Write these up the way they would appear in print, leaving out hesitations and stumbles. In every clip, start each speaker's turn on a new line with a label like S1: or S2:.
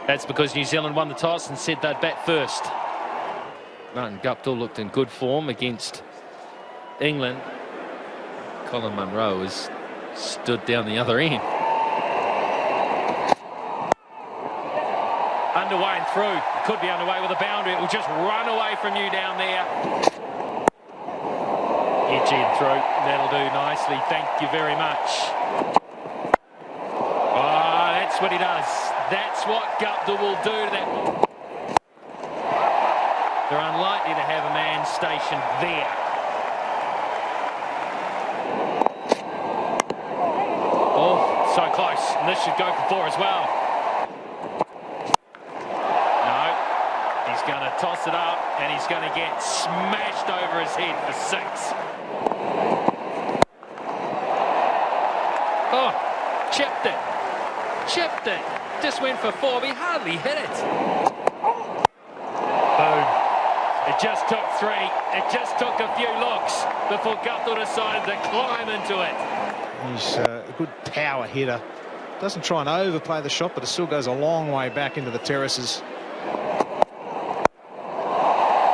S1: That's because New Zealand won the toss and said they'd bat first. Martin Guptill looked in good form against England. Colin Munro has stood down the other end. Underway and through. It could be underway with a boundary. It will just run away from you down there. Edgy and through. That'll do nicely. Thank you very much. Oh, that's what he does. That's what Guptill will do to that. They're unlikely to have a man stationed there. Oh, so close. And this should go for 4 as well. No. He's going to toss it up and he's going to get smashed over his head for 6. Oh, chipped it. Chipped it. Just went for 4, but he hardly hit it. Boom. It just took 3. It just took a few looks before Guptill decided to climb into it.
S2: He's a good power hitter. Doesn't try and overplay the shot, but it still goes a long way back into the terraces.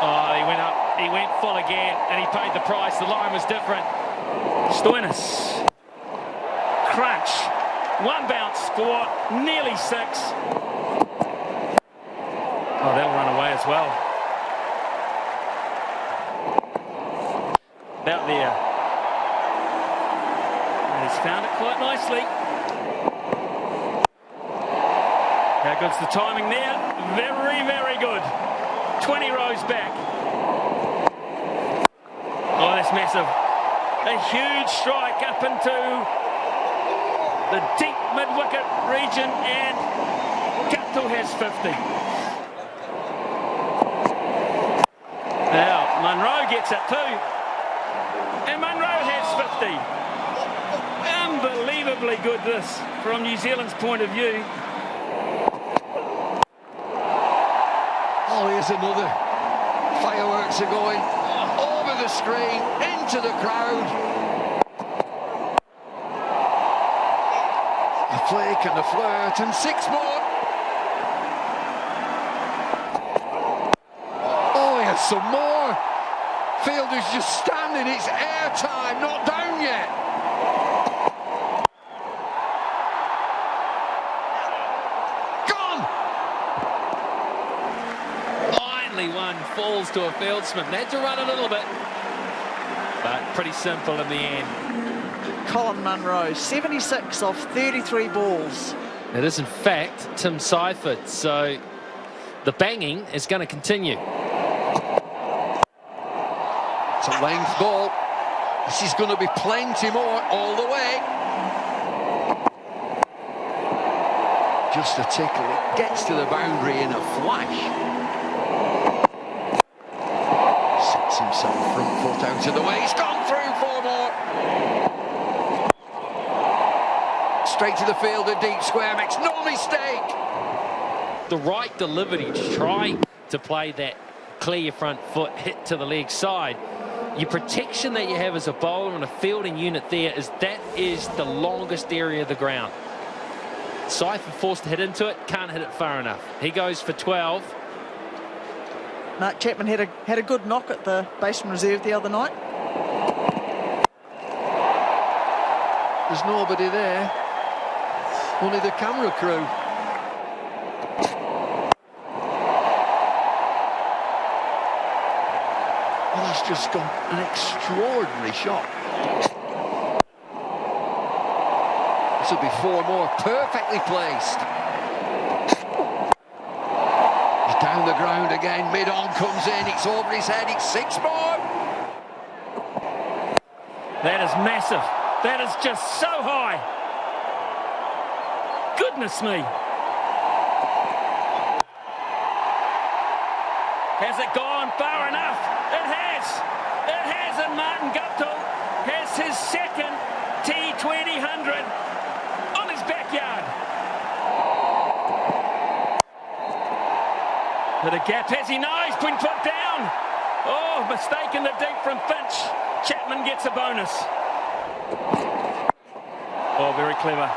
S1: Oh, he went up. He went full again, and he paid the price. The line was different. Stoinis. Crunch. 1 bounce for nearly 6. Oh, that'll run away as well. About there. And he's found it quite nicely. How good's the timing there? Very, very good. 20 rows back. Oh, that's massive. A huge strike up into the deep mid-wicket region, and Guptill has 50. Now, Munro gets it too. And Munro has 50. Unbelievably good this from New Zealand's point of view.
S3: Oh, here's another. Fireworks are going over the screen, into the crowd. A flick and a flirt and 6 more. Oh, he has some more. Fielder's just standing. It's air time, not down yet. Gone.
S1: Finally one falls to a fieldsman. They had to run a little bit, but pretty simple in the end.
S4: Colin Munro, 76 off 33 balls.
S1: It is in fact Tim Seifert, so the banging is going to continue.
S3: It's a length ball. This is going to be plenty more all the way. Just a tickle. It gets to the boundary in a flash. Sets himself front foot out of the way. He's gone through 4 more. Straight to the field, a deep square, makes no mistake.
S1: The right delivery to try to play that clear your front foot, hit to the leg side. Your protection that you have as a bowler and a fielding unit there is the longest area of the ground. Seifert forced to hit into it, can't hit it far enough. He goes for 12.
S4: Mark Chapman had a good knock at the baseman reserve the other night.
S3: There's nobody there. Only the camera crew. Well, that's just got an extraordinary shot. This will be 4 more perfectly placed. He's down the ground again. Mid-on comes in. It's over his head. It's 6 more.
S1: That is massive. That is just so high. Goodness me. Has it gone far enough? It has. It has, and Martin Guptill has his second T20 100 on his backyard. But a gap, has he? No, he's been put down. Oh, mistake in the deep from Finch. Chapman gets a bonus. Oh, very clever.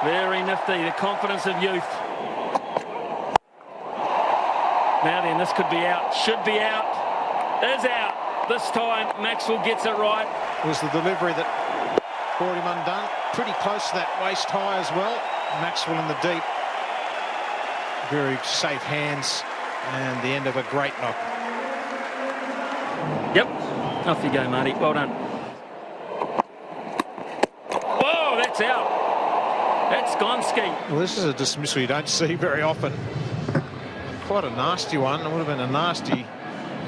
S1: Very nifty, the confidence of youth. Now then, this could be out. Should be out. Is out. This time, Maxwell gets it right.
S2: It was the delivery that brought him undone. Pretty close to that waist high as well. Maxwell in the deep. Very safe hands. And the end of a great knock.
S1: Yep. Off you go, Marty. Well done. Whoa, that's out. That's Gonski.
S2: Well, this is a dismissal you don't see very often. Quite a nasty one. It would have been a nasty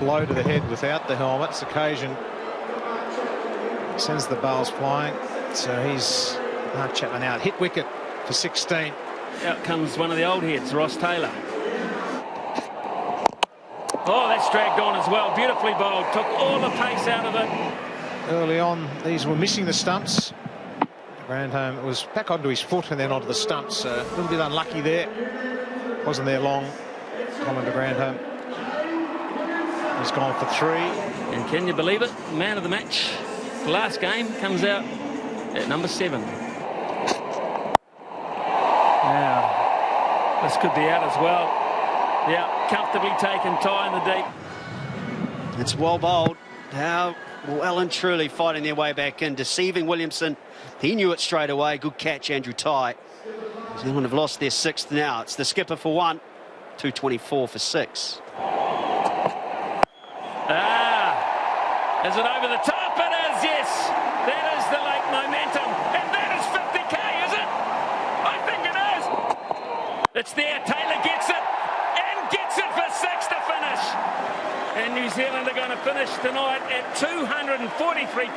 S2: blow to the head without the helmet. This occasion sends the bowls flying. So he's Mark Chapman out. Hit wicket for 16.
S1: Out comes one of the old heads, Ross Taylor. Oh, that's dragged on as well. Beautifully bowled. Took all the pace out of it.
S2: Early on, these were missing the stumps. Grandhome, it was back onto his foot and then onto the stumps. A little bit unlucky there. Wasn't there long. Colin de Grandhome. He's gone for 3.
S1: And can you believe it? Man of the match. The last game comes out at number 7. Now, this could be out as well. Yeah, comfortably taken, tie in the deep.
S5: It's well bowled. How well and truly fighting their way back in, deceiving Williamson. He knew it straight away. Good catch, Andrew Tye. New Zealand have lost their 6th now. It's the skipper for 1, 224 for 6.
S1: Is it over the top? It is, yes. That is the late momentum. And that is 50k, is it? I think it is. It's there. Taylor gets it. And gets it for 6 to finish. And New Zealand are going to finish tonight at 243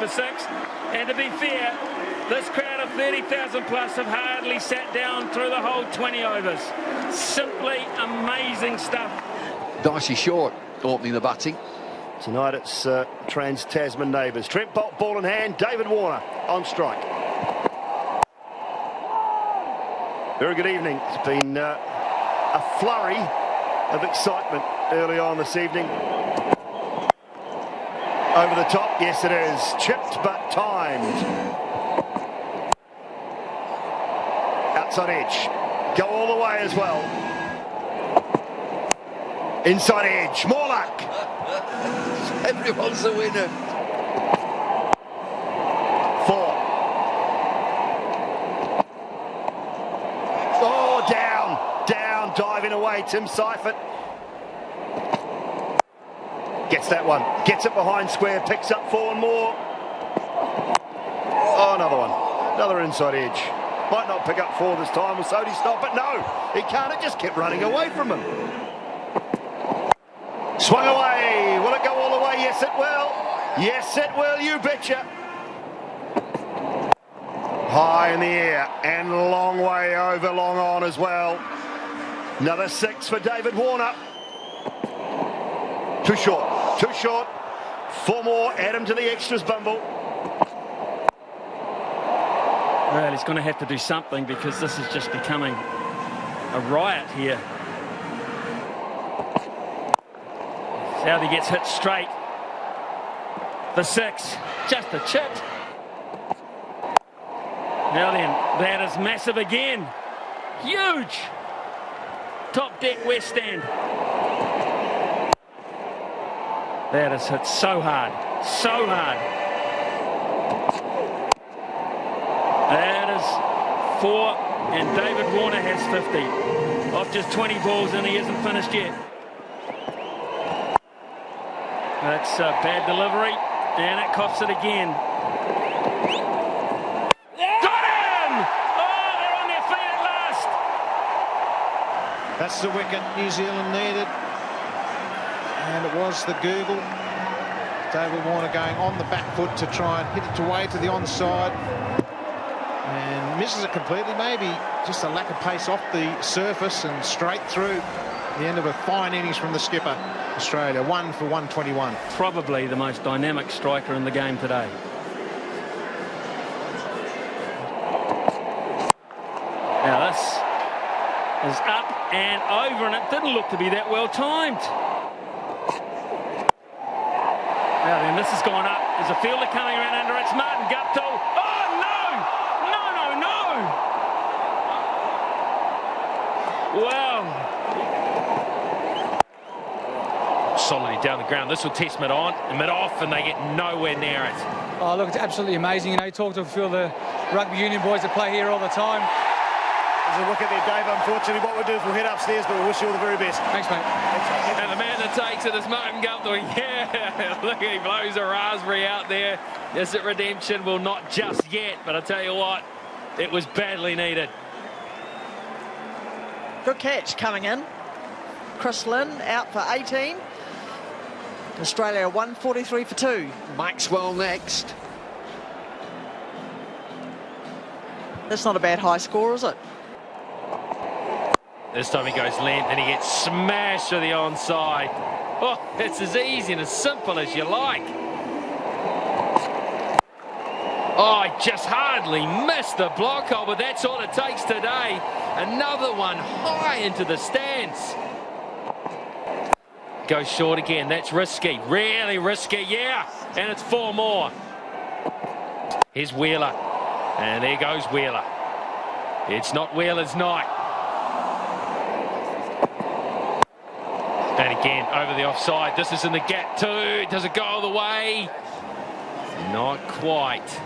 S1: for 6. And to be fair, this crowd of 30,000 plus have hardly sat down through the whole 20 overs. Simply amazing stuff.
S3: Dicey Short opening the batting.
S6: Tonight it's Trans-Tasman neighbours. Trent Bolt, ball in hand. David Warner on strike. Very good evening. It's been a flurry of excitement early on this evening. Over the top, yes it is. Chipped but timed. Outside edge. Go all the way as well. Inside edge. More luck.
S3: Everyone's a winner.
S6: 4. Oh, down, diving away, Tim Seifert. Gets that one, gets it behind square, picks up 4 and more. Oh, another one, another inside edge. Might not pick up 4 this time, with Sodhi stop, but no, he can't, it just kept running away from him. Swung away, will it go all the way? Yes, it will. Yes, it will, you betcha. High in the air and long way over, long on as well. Another 6 for David Warner. Too short. 4 more, add him to the extras, Bumble.
S1: Well, he's going to have to do something because this is just becoming a riot here. Southey gets hit straight. For 6, just a chip. Now then, that is massive again. Huge. Top deck West Stand. That is hit so hard. So hard. That is 4, and David Warner has 50. Off just 20 balls, and he isn't finished yet. That's a bad delivery, and it coughs it again. Got him! Oh, they're on their feet at last.
S2: That's the wicket New Zealand needed. And it was the Google. David Warner going on the back foot to try and hit it away to the onside. And misses it completely. Maybe just a lack of pace off the surface and straight through. The end of a fine innings from the skipper. Australia 1 for 121.
S1: Probably the most dynamic striker in the game today. Now this is up and over, and it didn't look to be that well timed. Now then, this has gone up. There's a fielder coming around under it. It's Martin Guptill. Oh no! No! Wow. solidly down the ground. This will test mid-on and mid-off, and they get nowhere near it.
S7: Oh, look, it's absolutely amazing. You know, you talk to a few of the rugby union boys that play here all the time.
S8: As a look at there, Dave, unfortunately, what we'll do is we'll head upstairs, but we wish you all the very best.
S7: Thanks, mate.
S1: And the man that takes it is Martin Guthrie. Yeah, look, he blows a raspberry out there. Is it redemption? Well, not just yet, but I tell you what, it was badly needed.
S4: Good catch coming in. Chris Lynn out for 18. Australia 143 for 2.
S3: Maxwell next.
S4: That's not a bad high score, is it?
S1: This time he goes length and he gets smashed to the onside. Oh, it's as easy and as simple as you like. Oh, he just hardly missed the block hole, but that's all it takes today. Another one high into the stands. Goes short again. That's risky. Really risky, yeah. And it's 4 more. Here's Wheeler. And there goes Wheeler. It's not Wheeler's night. And again, over the offside. This is in the gap too. Does it go all the way? Not quite.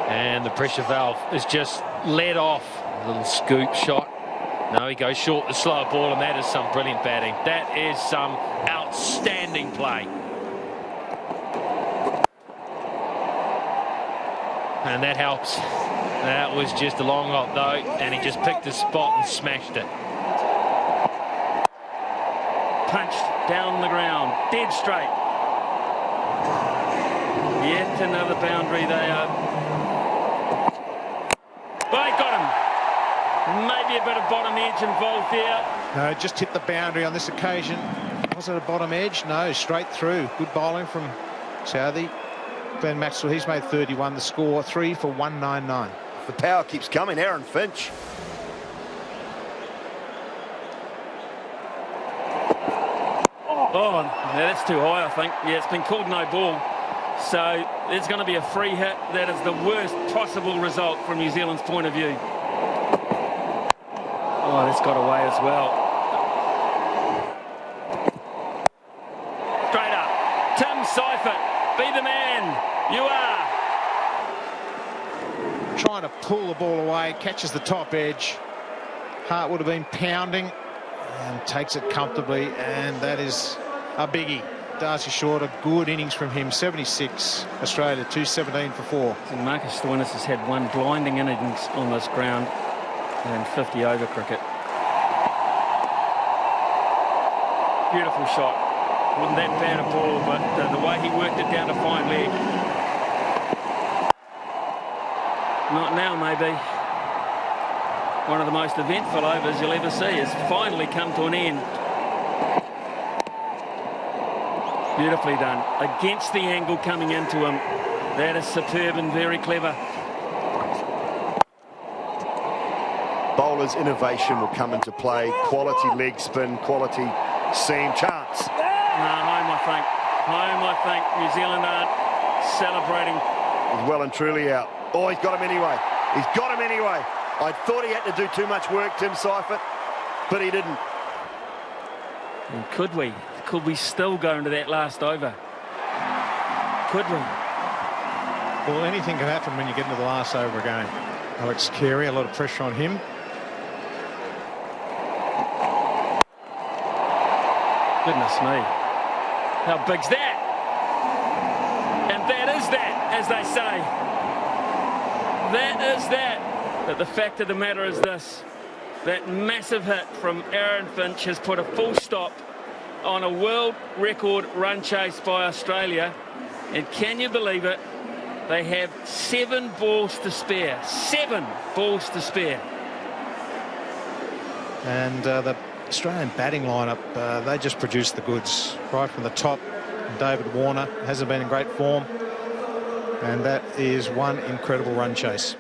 S1: And the pressure valve is just let off. A little scoop shot. No, he goes short the slower ball, and that is some brilliant batting. That is some outstanding play. And that helps. That was just a long hop though, and he just picked his spot and smashed it.
S9: Punched down the ground, dead straight. Yet another boundary they are. Well, he got him. Maybe a bit of bottom edge involved there.
S2: No, just hit the boundary on this occasion. Was it a bottom edge? No, straight through. Good bowling from Southey. Glenn Maxwell, he's made 31. The score 3 for 199.
S6: The power keeps coming. Aaron Finch.
S9: Oh, no, that's too high, I think. Yeah, it's been called no ball. So there's going to be a free hit. That is the worst possible result from New Zealand's point of view. Oh, that's got away as well. Straight up. Tim Seifert, be the man. You are.
S2: Trying to pull the ball away, catches the top edge. Hart would have been pounding and takes it comfortably, and that is a biggie. Darcy Short, a good innings from him. 76, Australia 217 for 4.
S9: And Marcus Stoinis has had one blinding innings on this ground and 50 over cricket. Beautiful shot. Wasn't that bad a ball, but the way he worked it down to fine leg. Not now, maybe. One of the most eventful overs you'll ever see has finally come to an end. Beautifully done. Against the angle coming into him. That is superb and very clever.
S6: Bowler's innovation will come into play. Quality leg spin, quality seam. Chance.
S9: No, home, I think. Home, I think. New Zealand aren't celebrating.
S6: He's well and truly out. Oh, he's got him anyway. He's got him anyway. I thought he had to do too much work, Tim Seifert, but he didn't.
S9: And could we? Could we still go into that last over? Could we?
S2: Well, anything can happen when you get into the last over again. Alex Carey, a lot of pressure on him.
S9: Goodness me. How big's that? And that is that, as they say. That is that. But the fact of the matter is this. That massive hit from Aaron Finch has put a full stop on a world record run chase by Australia. And can you believe it? They have 7 balls to spare. 7 balls to spare.
S2: And the Australian batting lineup, they just produced the goods right from the top. David Warner hasn't been in great form. And that is one incredible run chase.